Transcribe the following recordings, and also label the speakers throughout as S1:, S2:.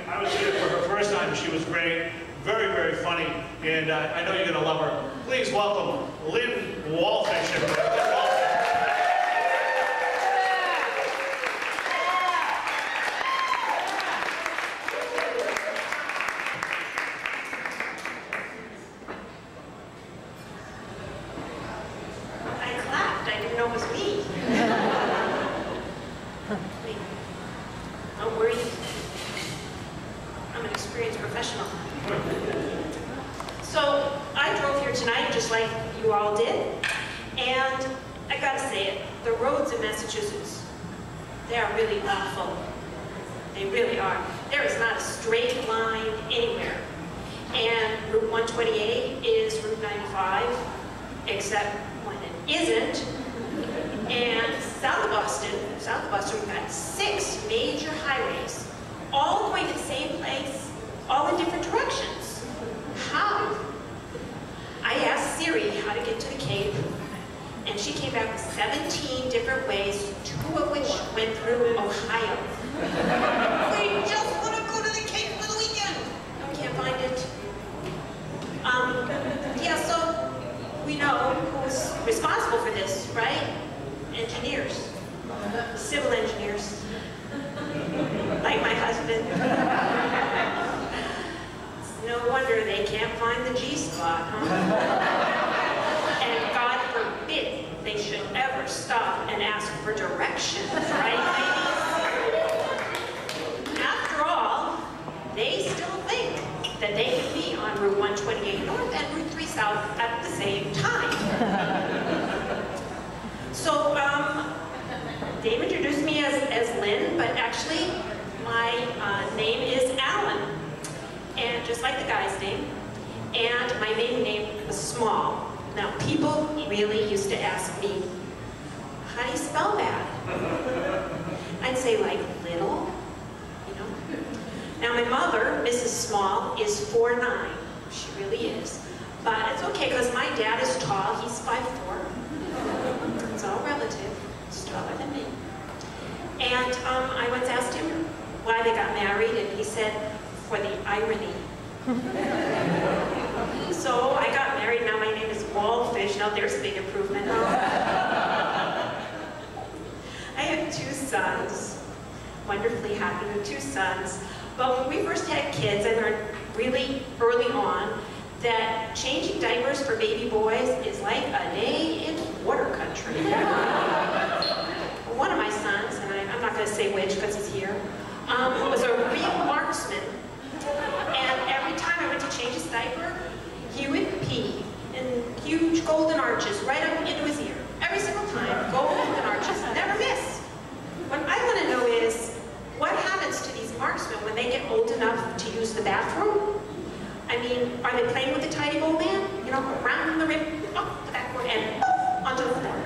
S1: I was here for her first time. She was great, very, very funny, and I know you're going to love her. Please welcome Lynn Walfish.
S2: Dave introduced me as Lynn, but actually my name is Alan, and just like the guy's name, and my maiden name was Small. Now people really used to ask me, how do you spell that? I'd say like little, you know. Now my mother, Mrs. Small, is 4'9". She really is. But it's okay because my dad is tall, he's 5'4". It's all relative. He's taller than me. And I once asked him why they got married, and he said, for the irony. So I got married, now my name is Walfish. Now there's a big improvement. I have 2 sons, wonderfully happy with 2 sons. But when we first had kids, I learned really early on that changing diapers for baby boys is like a day in water country. One of my sons, and I'm not going to say which because he's here, was a real marksman. And every time I went to change his diaper, he would pee in huge golden arches right up into his ear. Every single time, golden arches, never miss. What I want to know is, what happens to these marksmen when they get old enough to use the bathroom? I mean, are they playing with the tidy old man? You know, around the rib, up the backboard, and onto the floor.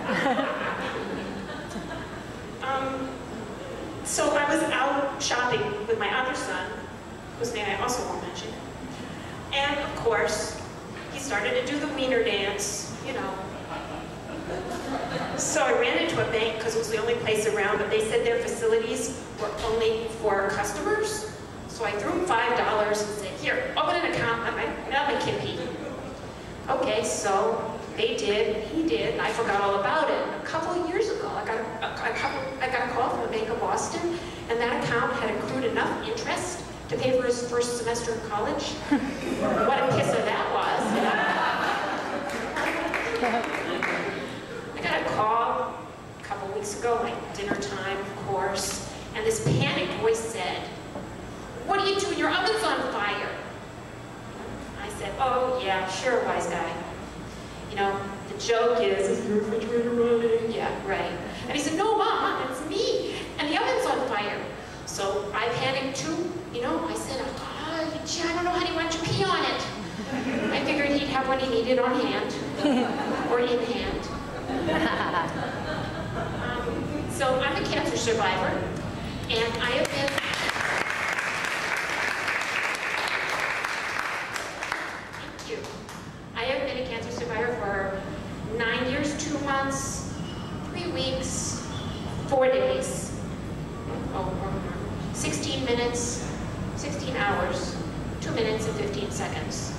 S2: So I was out shopping with my other son, whose name I also won't mention. And of course, he started to do the wiener dance, you know. So I ran into a bank because it was the only place around, but they said their facilities were only for customers. So I threw him $5 and said, here, open an account at my Kippy. Okay, so they did, he did, and I forgot all about it. A couple of years ago, I got a call from the Bank of Boston, and that account had accrued enough interest to pay for his first semester of college. What a pisser that was. I got a call a couple of weeks ago, like dinner time, of course, and this panicked voice said, what are you doing? Your oven's on fire. I said, oh yeah, sure, wise guy. You know, the joke is the refrigerator running? Yeah, right. And he said, no, Mom, it's me. And the oven's on fire. So I panicked too. You know, I said, oh, gee, I don't know how do you want your pee on it. I figured he'd have what he needed on hand, or in hand. So I'm a cancer survivor, and I have been... I have been a cancer survivor for 9 years, 2 months, 3 weeks, 4 days, 16 minutes, 16 hours, 2 minutes and 15 seconds.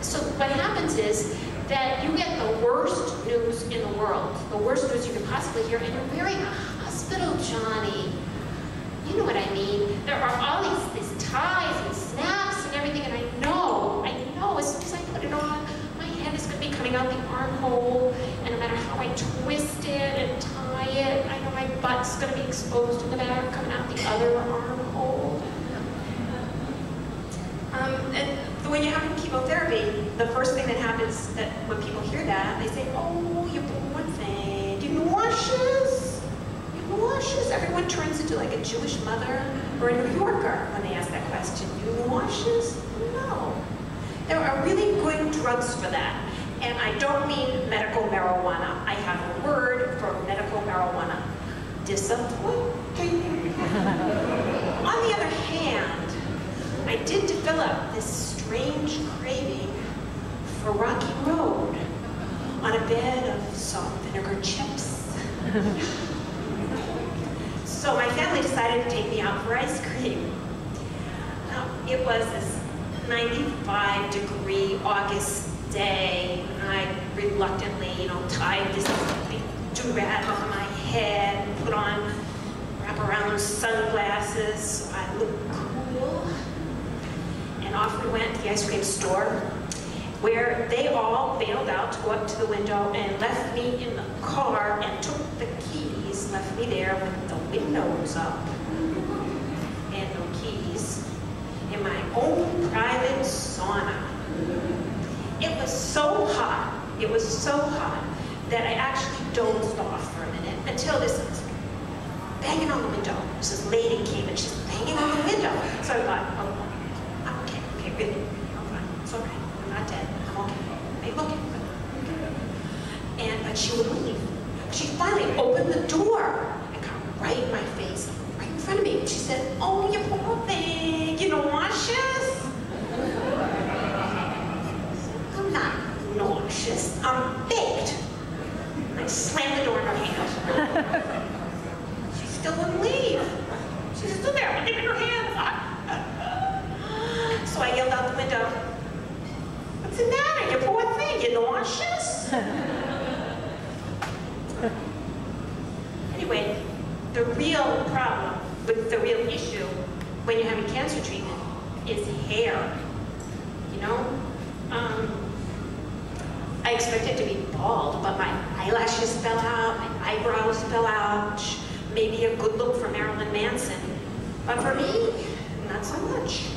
S2: So what happens is that you get the worst news in the world, the worst news you can possibly hear, and you're wearing a hospital Johnny. You know what I mean? There are all these ties and snaps and everything, and I know, as soon as I put it on, my head is going to be coming out the armhole, and no matter how I twist it and tie it, I know my butt's going to be exposed in the back, coming out the other armhole. And when you're having chemotherapy, the first thing that happens that when people hear that, they say, oh, you poor thing, you nauseous? You nauseous? Everyone turns into like a Jewish mother or a New Yorker when they ask that question. You nauseous? No. There are really good drugs for that. And I don't mean medical marijuana. I have a word for medical marijuana. Disappointing. On the other hand, I did develop this strange craving for Rocky Road on a bed of salt and vinegar chips. So my family decided to take me out for ice cream. Now, it was this 95-degree August day, and I reluctantly, tied this big do-rag on my head and put on wraparound sunglasses so I looked cool. And off we went to the ice cream store, where they all bailed out to go up to the window and left me in the car and took the keys, left me there with the windows up and no keys in my own private sauna. It was so hot that I actually dozed off for a minute until this was banging on the window. This lady came and she's banging on the window. So I thought, oh, really, I'm fine. It's all right. I'm not dead. I'm okay. They look at me. But she would leave. She finally opened the door and got right in my face, right in front of me. And she said, oh, you poor thing. You nauseous? I'm not nauseous. I'm baked. I slammed the door in her hand. She still wouldn't leave. She's still there, looking in her hand. So I yelled out the window, what's the matter, you poor thing, you nauseous? Anyway, the real problem, the real issue when you're having cancer treatment is hair, I expected to be bald, but my eyelashes fell out, my eyebrows fell out, maybe a good look for Marilyn Manson. But for me, not so much.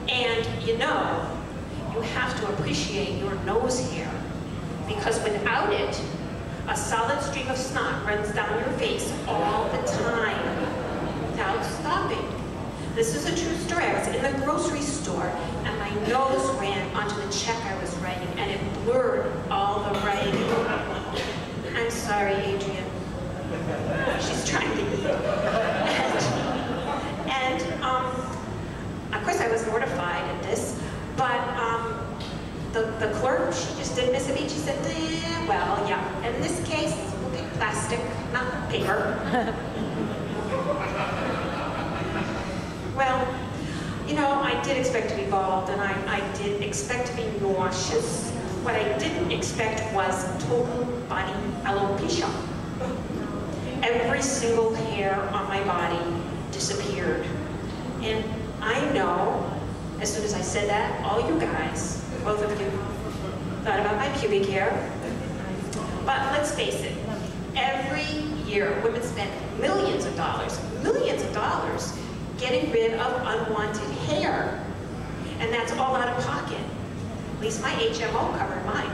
S2: And you have to appreciate your nose hair, because without it, a solid stream of snot runs down your face all the time without stopping. This is a true story. I was in the grocery store and my nose ran onto the check I was writing and it blurred all the writing. I'm sorry, Adrian. She's trying to eat. And of course I was mortified at this, but the clerk, she just didn't miss a beat. She said, well, yeah, in this case, we'll pick plastic, not paper. Well, I did expect to be bald, and I did expect to be nauseous. What I didn't expect was total body alopecia. Every single hair on my body disappeared. And I know, as soon as I said that, all you guys, both of you, thought about my pubic hair. But let's face it, every year women spend millions of dollars, getting rid of unwanted hair. And that's all out of pocket. At least my HMO covered mine.